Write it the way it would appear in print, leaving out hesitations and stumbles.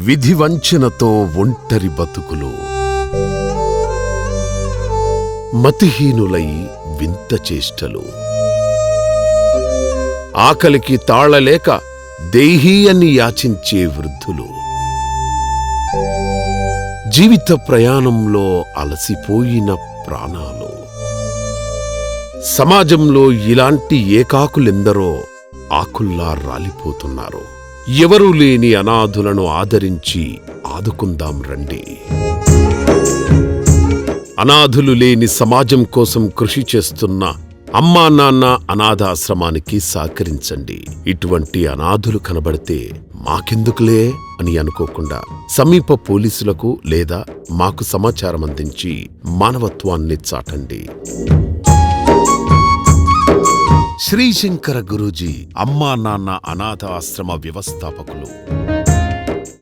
విధివంచనతో ఒంటరి బతుకులు, మతిహీనులై వింత చేష్టలు, ఆకలికి తాళలేక దేహీ అని యాచించే వృద్ధులు, జీవిత ప్రయాణంలో అలసిపోయిన ప్రాణాలు. సమాజంలో ఇలాంటి ఏకాకులెందరో ఆకుల్లా రాలిపోతున్నారు. ఎవరూ లేని అనాథులను ఆదరించి ఆదుకుందాం రండి. అనాథులు లేని సమాజం కోసం కృషి చేస్తున్న అమ్మా నాన్న అనాథాశ్రమానికి సహకరించండి. ఇటువంటి అనాథులు కనబడితే మాకెందుకులే అని అనుకోకుండా సమీప పోలీసులకు లేదా మాకు సమాచారం అందించి మానవత్వాన్ని చాటండి. శ్రీశంకర గురూజీ అమ్మా నాన్న అనాథ ఆశ్రమ వ్యవస్థాపకులు.